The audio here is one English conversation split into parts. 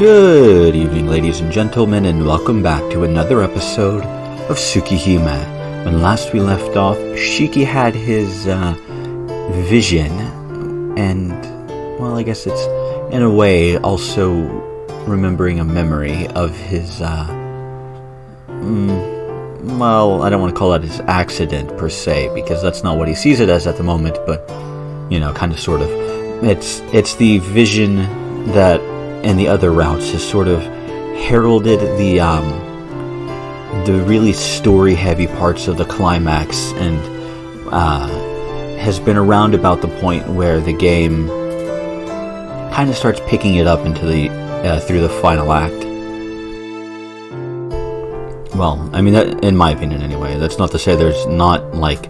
Good evening, ladies and gentlemen, and welcome back to another episode of Tsukihime. When last we left off, Shiki had his vision, and, well, I guess it's, in a way, also remembering a memory of his, well, I don't want to call that his accident, per se, because that's not what he sees it as at the moment, but, you know, kind of, sort of. It's the vision that and the other routes has sort of heralded the really story-heavy parts of the climax, and has been around about the point where the game kind of starts picking it up into the through the final act. Well, I mean, that, in my opinion, anyway. That's not to say there's not like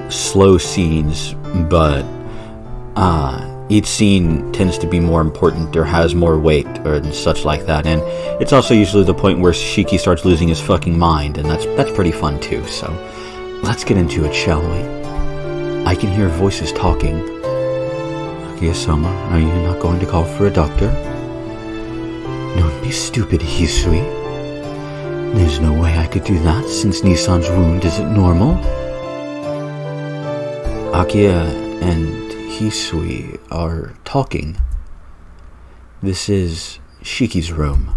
slow scenes, but each scene tends to be more important or has more weight or such like that, and it's also usually the point where Shiki starts losing his fucking mind, and that's pretty fun too. So let's get into it, shall we? I can hear voices talking. Akia-sama, are you not going to call for a doctor? Don't be stupid, Hisui. There's no way I could do that since Nisan's wound isn't normal. Akia and Hisui are talking. This is Shiki's room.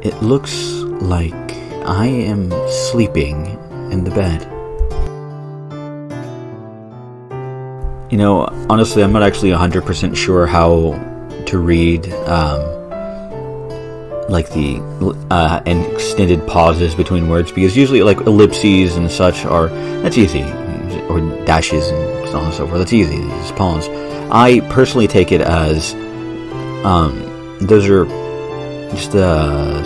It looks like I am sleeping in the bed. You know, honestly, I'm not actually 100% sure how to read like the and extended pauses between words, because usually like ellipses and such that's easy, or dashes and so on and so forth. That's easy. It's pause. I personally take it as those are just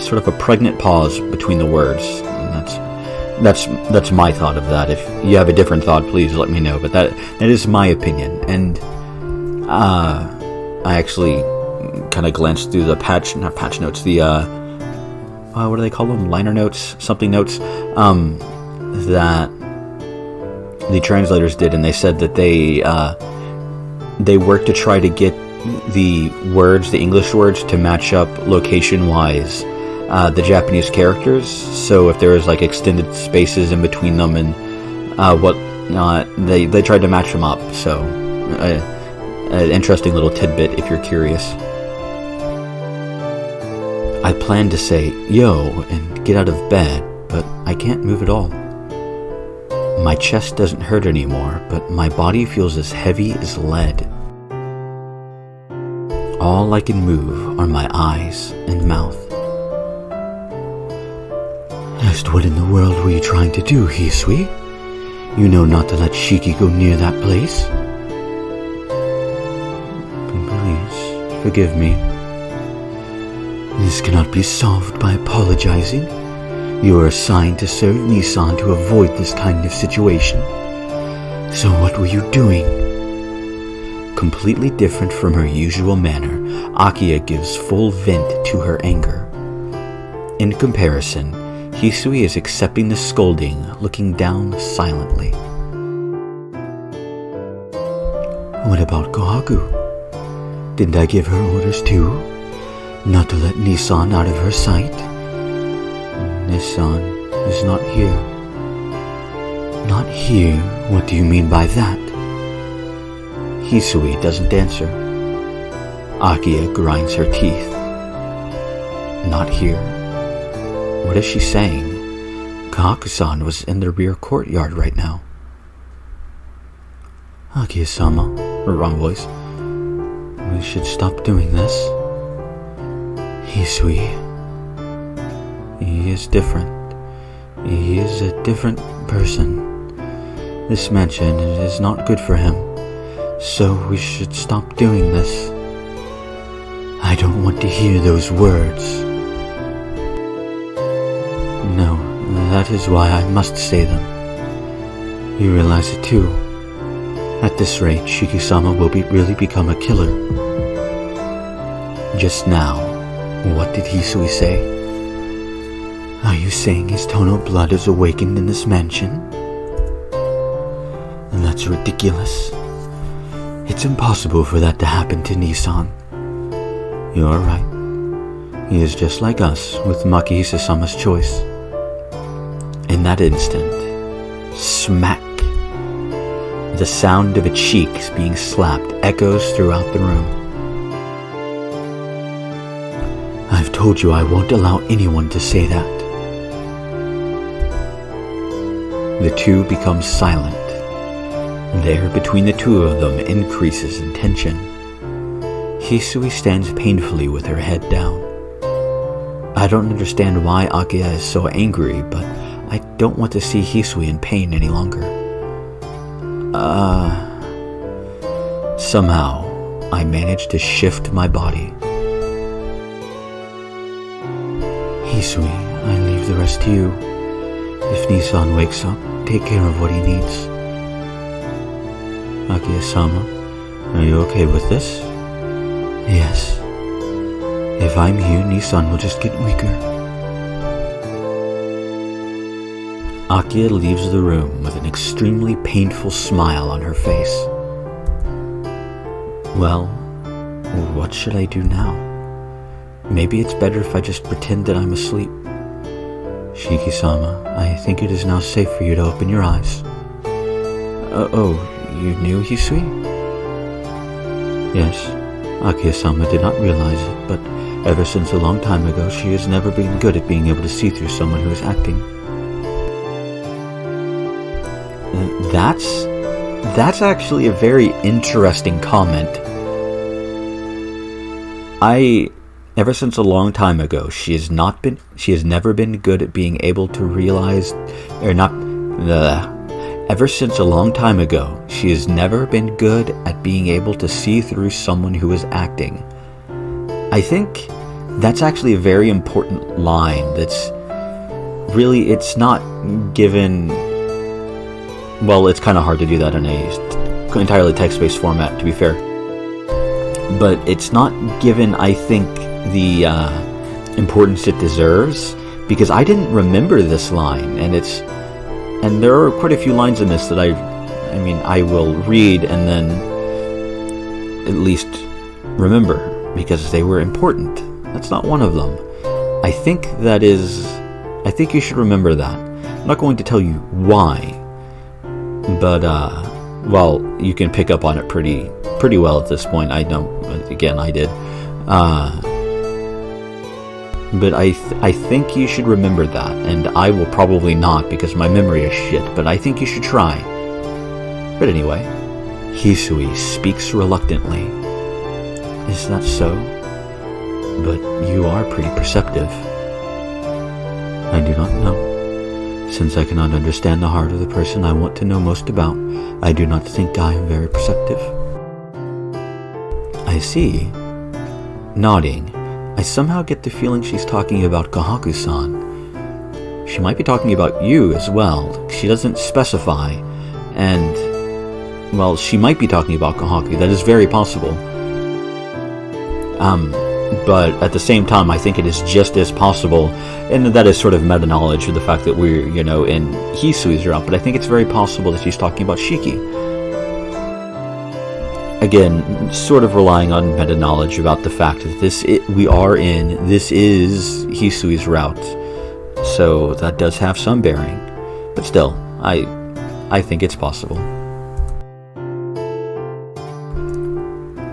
sort of a pregnant pause between the words, and that's my thought of that. If you have a different thought, please let me know. But that is my opinion, and I actually kind of glanced through the not patch notes, the what do they call them? Liner notes, something notes, that the translators did, and they said that they worked to try to get the words, the English words, to match up location-wise the Japanese characters. So if there was like extended spaces in between them and whatnot, they tried to match them up. So an interesting little tidbit if you're curious. I planned to say yo and get out of bed, but I can't move at all. My chest doesn't hurt anymore, but my body feels as heavy as lead. All I can move are my eyes and mouth. Just what in the world were you trying to do, Hisui? You know not to let Shiki go near that place. Please, forgive me. This cannot be solved by apologizing. You are assigned to serve Nisan to avoid this kind of situation. So what were you doing? Completely different from her usual manner, Akia gives full vent to her anger. In comparison, Hisui is accepting the scolding, looking down silently. What about Kohaku? Didn't I give her orders too? Not to let Nisan out of her sight? Nisan is not here. Not here? What do you mean by that? Hisui doesn't answer. Akia grinds her teeth. Not here. What is she saying? Kahaku-san was in the rear courtyard right now. Akia-sama, wrong voice. We should stop doing this. Hisui. He is different. He is a different person. This mansion is not good for him, so we should stop doing this. I don't want to hear those words. No, that is why I must say them. You realize it too. At this rate, Shiki-sama will really become a killer. Just now, what did Hisui say? Are you saying his Tono blood is awakened in this mansion? That's ridiculous. It's impossible for that to happen to Nisan. You're right. He is just like us, with Makihisa-sama's choice. In that instant, smack! The sound of a cheek being slapped echoes throughout the room. I've told you I won't allow anyone to say that. The two become silent. The air between the two of them increases in tension. Hisui stands painfully with her head down. I don't understand why Akiya is so angry, but I don't want to see Hisui in pain any longer. Somehow, I managed to shift my body. Hisui, I leave the rest to you. If Nisan wakes up, take care of what he needs. Akiya-sama, are you okay with this? Yes. If I'm here, Nisan will just get weaker. Akiya leaves the room with an extremely painful smile on her face. Well, what should I do now? Maybe it's better if I just pretend that I'm asleep. Shiki-sama, I think it is now safe for you to open your eyes. Oh, you knew Hisui? Yes. Akiya-sama did not realize it, but ever since a long time ago, she has never been good at being able to see through someone who is acting. That's actually a very interesting comment. Ever since a long time ago, she has never been good at being able to realize, ever since a long time ago, she has never been good at being able to see through someone who is acting. I think that's actually a very important line that's really, it's not given, well, it's kind of hard to do that in a entirely text-based format, to be fair. But it's not given, I think, the importance it deserves, because I didn't remember this line, and there are quite a few lines in this that I will read and then at least remember because they were important. That's not one of them. I think you should remember that. I'm not going to tell you why, but well, you can pick up on it pretty well at this point. I know, again, I did. But I think you should remember that, and I will probably not because my memory is shit, but I think you should try. But anyway, Hisui speaks reluctantly. Is that so? But you are pretty perceptive. I do not know. Since I cannot understand the heart of the person I want to know most about, I do not think I am very perceptive. I see. Nodding, I somehow get the feeling she's talking about Kahaku-san. She might be talking about you as well. She doesn't specify. And, well, she might be talking about Kahaku. That is very possible. But at the same time, I think it is just as possible, and that is sort of meta-knowledge of the fact that we're, in Hisui's route, but I think it's very possible that she's talking about Shiki. Again, sort of relying on meta-knowledge about the fact that this is Hisui's route, so that does have some bearing, but still, I think it's possible.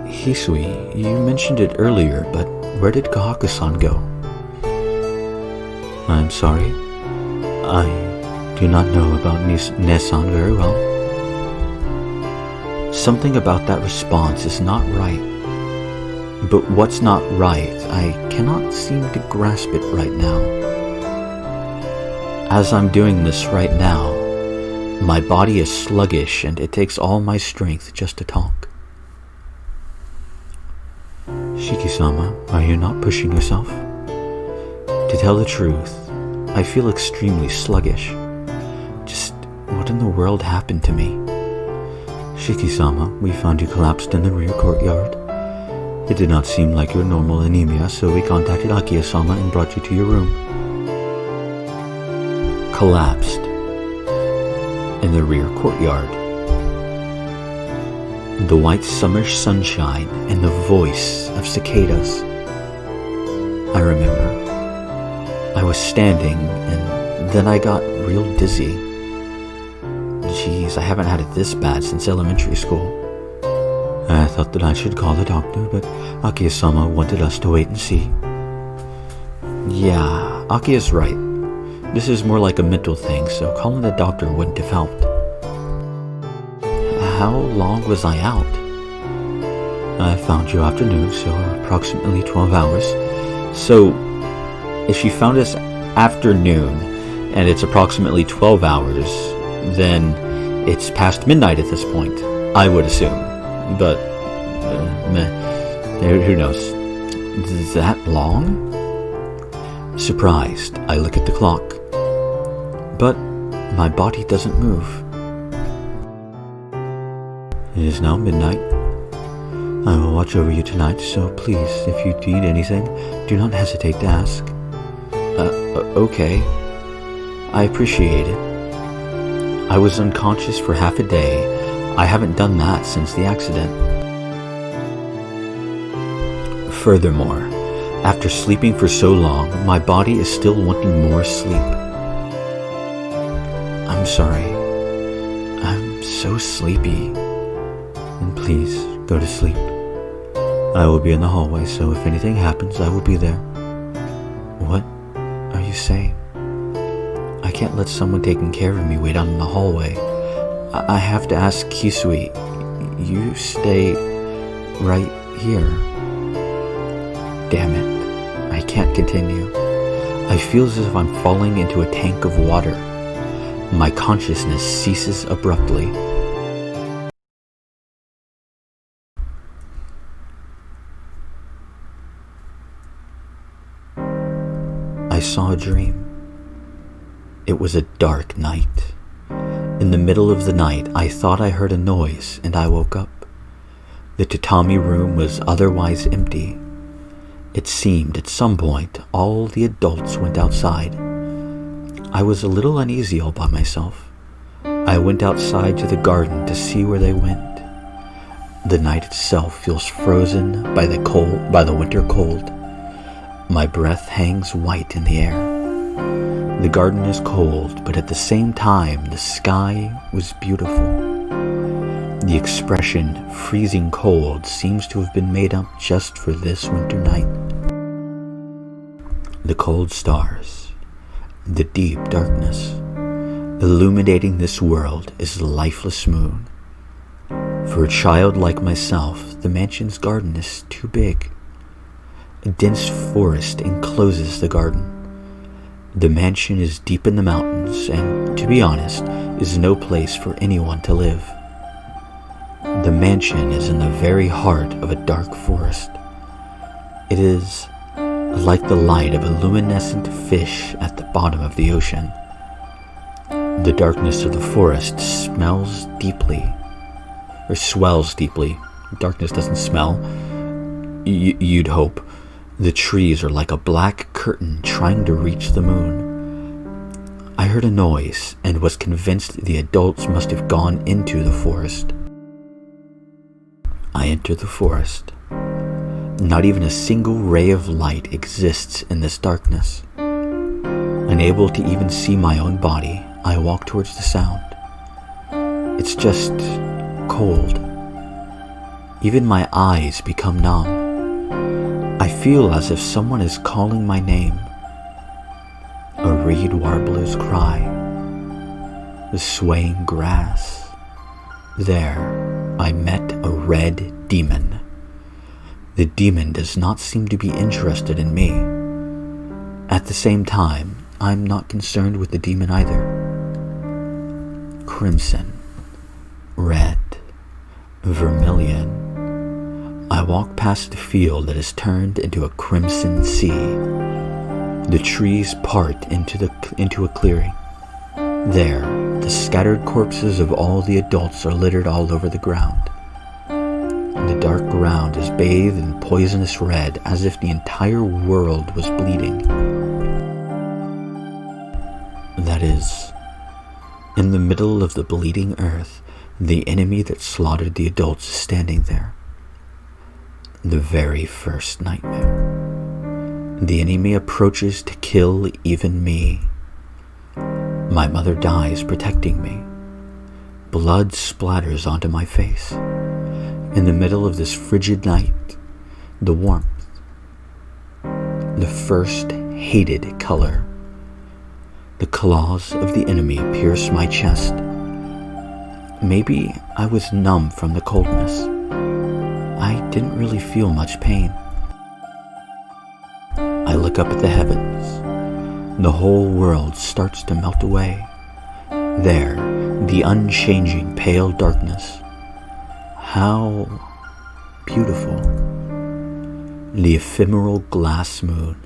Hisui, you mentioned it earlier, but where did Kahaku-san go? I'm sorry. I do not know about Ne-san very well. Something about that response is not right. But what's not right, I cannot seem to grasp it right now. As I'm doing this right now, my body is sluggish and it takes all my strength just to talk. Shiki-sama, are you not pushing yourself? To tell the truth, I feel extremely sluggish. Just what in the world happened to me? Shiki-sama, we found you collapsed in the rear courtyard. It did not seem like your normal anemia, so we contacted Akiya-sama and brought you to your room. Collapsed in the rear courtyard. The white summer sunshine and the voice of cicadas. I remember. I was standing, and then I got real dizzy. Geez, I haven't had it this bad since elementary school. I thought that I should call the doctor, but Akiya-sama wanted us to wait and see. Yeah, Akiya's right. This is more like a mental thing, so calling the doctor wouldn't have helped. How long was I out? I found you afternoon, so approximately 12 hours. So, if she found us afternoon, and it's approximately 12 hours, then it's past midnight at this point, I would assume. But, who knows? Is that long? Surprised, I look at the clock. But my body doesn't move. It is now midnight. I will watch over you tonight, so please, if you need anything, do not hesitate to ask. Okay. I appreciate it. I was unconscious for half a day. I haven't done that since the accident. Furthermore, after sleeping for so long, my body is still wanting more sleep. I'm sorry. I'm so sleepy. And please, go to sleep. I will be in the hallway, so if anything happens, I will be there. What are you saying? I can't let someone taking care of me wait out in the hallway. I have to ask Hisui. You stay right here. Damn it. I can't continue. I feel as if I'm falling into a tank of water. My consciousness ceases abruptly. I saw a dream. It was a dark night. In the middle of the night, I thought I heard a noise, and I woke up. The tatami room was otherwise empty. It seemed at some point all the adults went outside. I was a little uneasy all by myself. I went outside to the garden to see where they went. The night itself feels frozen by the winter cold. My breath hangs white in the air. The garden is cold, but at the same time, the sky was beautiful. The expression, freezing cold, seems to have been made up just for this winter night. The cold stars, the deep darkness, illuminating this world is the lifeless moon. For a child like myself, the mansion's garden is too big. A dense forest encloses the garden. The mansion is deep in the mountains and, to be honest, is no place for anyone to live. The mansion is in the very heart of a dark forest. It is like the light of a luminescent fish at the bottom of the ocean. The darkness of the forest swells deeply. Darkness doesn't smell. You'd hope. The trees are like a black curtain trying to reach the moon. I heard a noise and was convinced the adults must have gone into the forest. I enter the forest. Not even a single ray of light exists in this darkness. Unable to even see my own body, I walk towards the sound. It's just cold. Even my eyes become numb. I feel as if someone is calling my name. A reed warbler's cry. The swaying grass. There, I met a red demon. The demon does not seem to be interested in me. At the same time, I'm not concerned with the demon either. Crimson, red, vermilion. I walk past the field that has turned into a crimson sea. The trees part into a clearing. There, the scattered corpses of all the adults are littered all over the ground. The dark ground is bathed in poisonous red, as if the entire world was bleeding. That is, in the middle of the bleeding earth, the enemy that slaughtered the adults is standing there. The very first nightmare. The enemy approaches to kill even me. My mother dies protecting me. Blood splatters onto my face. In the middle of this frigid night, the warmth, the first hated color. The claws of the enemy pierce my chest. Maybe I was numb from the coldness. I didn't really feel much pain. I look up at the heavens. The whole world starts to melt away. There, the unchanging pale darkness. How beautiful. The ephemeral glass moon.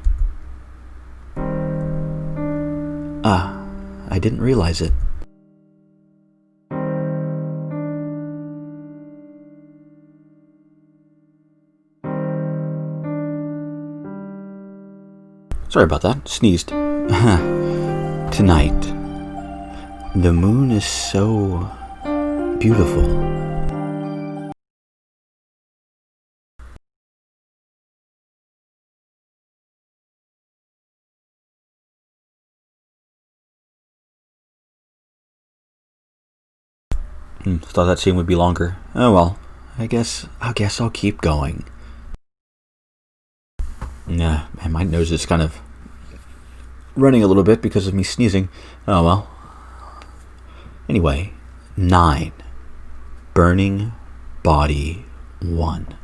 I didn't realize it. Sorry about that. Sneezed. Tonight, the moon is so beautiful. Thought that scene would be longer. Oh well. I guess I'll keep going. Yeah, and my nose is kind of running a little bit because of me sneezing. Oh well. Anyway, 9. Burning Body 1.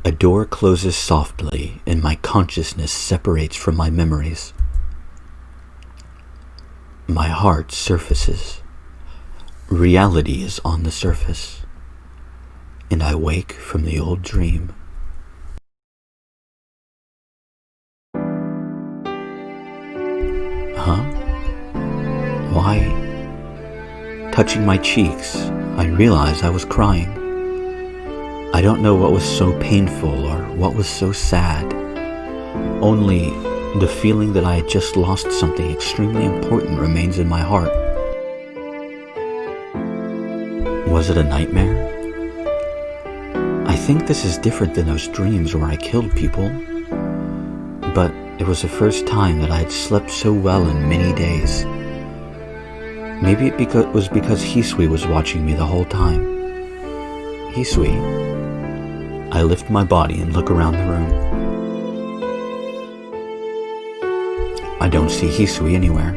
A door closes softly, and my consciousness separates from my memories. My heart surfaces. Reality is on the surface, and I wake from the old dream. Huh? Why? Touching my cheeks, I realized I was crying. I don't know what was so painful or what was so sad. Only the feeling that I had just lost something extremely important remains in my heart. Was it a nightmare? I think this is different than those dreams where I killed people. But it was the first time that I had slept so well in many days. Maybe it was because Hisui was watching me the whole time. Hisui. I lift my body and look around the room. I don't see Hisui anywhere.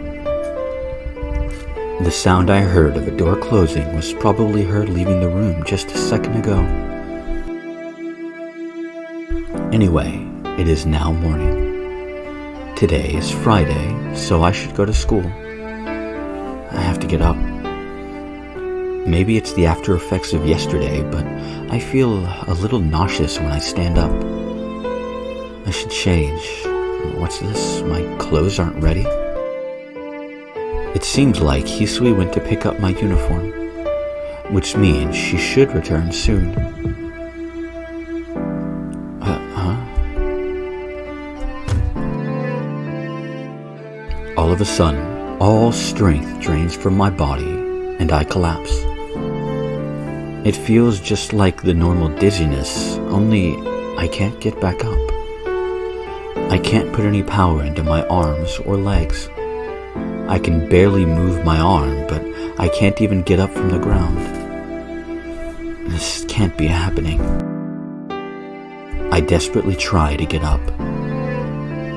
The sound I heard of a door closing was probably her leaving the room just a second ago. Anyway, it is now morning. Today is Friday, so I should go to school. I have to get up. Maybe it's the after effects of yesterday, but I feel a little nauseous when I stand up. I should change. What's this? My clothes aren't ready? It seems like Hisui went to pick up my uniform, which means she should return soon. All of a sudden, all strength drains from my body, and I collapse. It feels just like the normal dizziness, only I can't get back up. I can't put any power into my arms or legs. I can barely move my arm, but I can't even get up from the ground. This can't be happening. I desperately try to get up,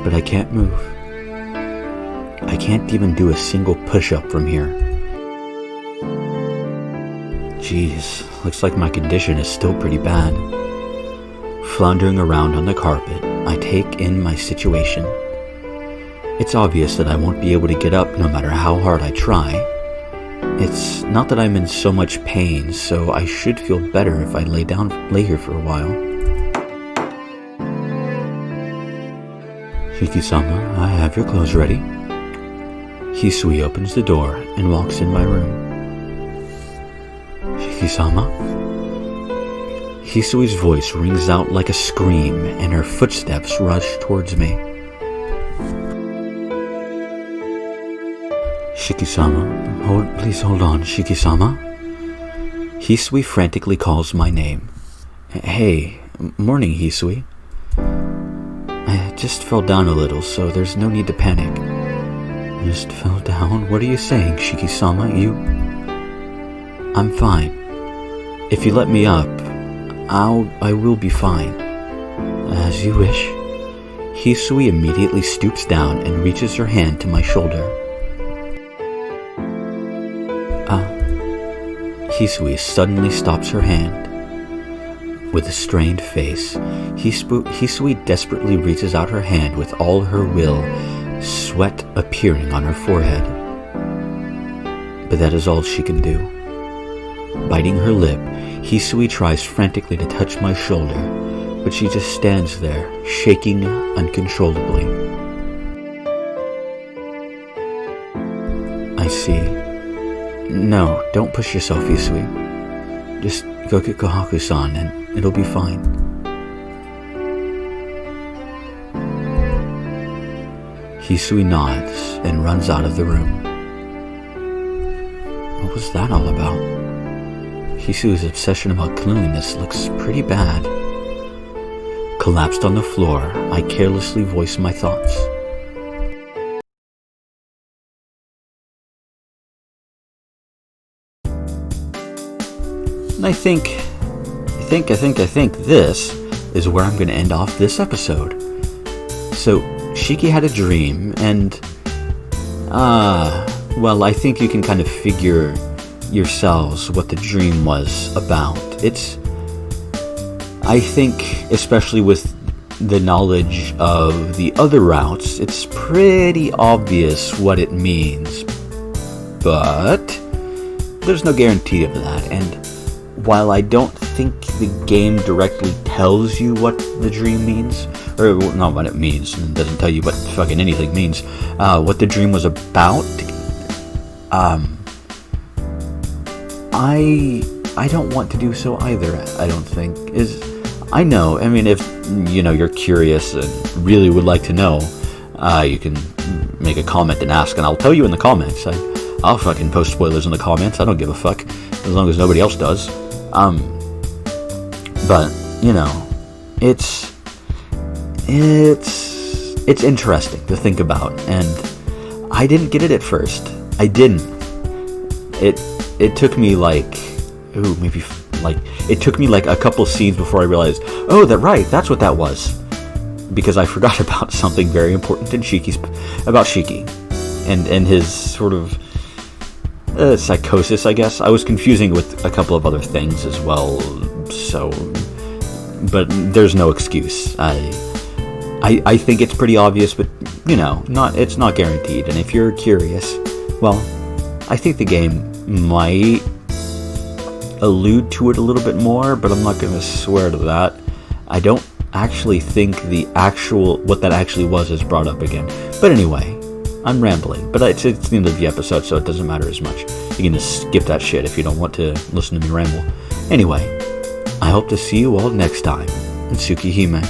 but I can't move. I can't even do a single push-up from here. Jeez, looks like my condition is still pretty bad. Floundering around on the carpet, I take in my situation. It's obvious that I won't be able to get up no matter how hard I try. It's not that I'm in so much pain, so I should feel better if I lay here for a while. Shiki-sama, I have your clothes ready. Hisui opens the door and walks in my room. Shiki-sama? Hisui's voice rings out like a scream, and her footsteps rush towards me. Shiki-sama, please hold on, Shiki-sama. Hisui frantically calls my name. Hey, morning, Hisui. I just fell down a little, so there's no need to panic. Just fell down? What are you saying, Shiki-sama? I'm fine. If you let me up, I will be fine. As you wish. Hisui immediately stoops down and reaches her hand to my shoulder. Hisui suddenly stops her hand. With a strained face, Hisui desperately reaches out her hand with all her will, sweat appearing on her forehead. But that is all she can do. Biting her lip, Hisui tries frantically to touch my shoulder, but she just stands there, shaking uncontrollably. I see. No, don't push yourself, Hisui. Just go get Kohaku-san and it'll be fine. Hisui nods and runs out of the room. What was that all about? Hisui's obsession about cleanliness looks pretty bad. Collapsed on the floor, I carelessly voice my thoughts. And I think this is where I'm going to end off this episode. So, Shiki had a dream, and, well, I think you can kind of figure yourselves what the dream was about. I think, especially with the knowledge of the other routes, it's pretty obvious what it means. But there's no guarantee of that, and while I don't think the game directly tells you what the dream means, or not what it means, and doesn't tell you what fucking anything means, what the dream was about, I don't want to do so either, I don't think. I know, I mean, if, you're curious and really would like to know, you can make a comment and ask, and I'll tell you in the comments. I'll fucking post spoilers in the comments, I don't give a fuck, as long as nobody else does. But, it's interesting to think about, and I didn't get it at first. I didn't. It took me it took me like a couple scenes before I realized, oh, that's what that was. Because I forgot about something very important in about Shiki, and his sort of psychosis, I guess. I was confusing with a couple of other things as well, so, but there's no excuse. I think it's pretty obvious, but, it's not guaranteed, and if you're curious, well, I think the game might allude to it a little bit more, but I'm not going to swear to that. I don't actually think what that actually was is brought up again. But anyway, I'm rambling, but it's the end of the episode, so it doesn't matter as much. You can just skip that shit if you don't want to listen to me ramble. Anyway, I hope to see you all next time in Tsukihime.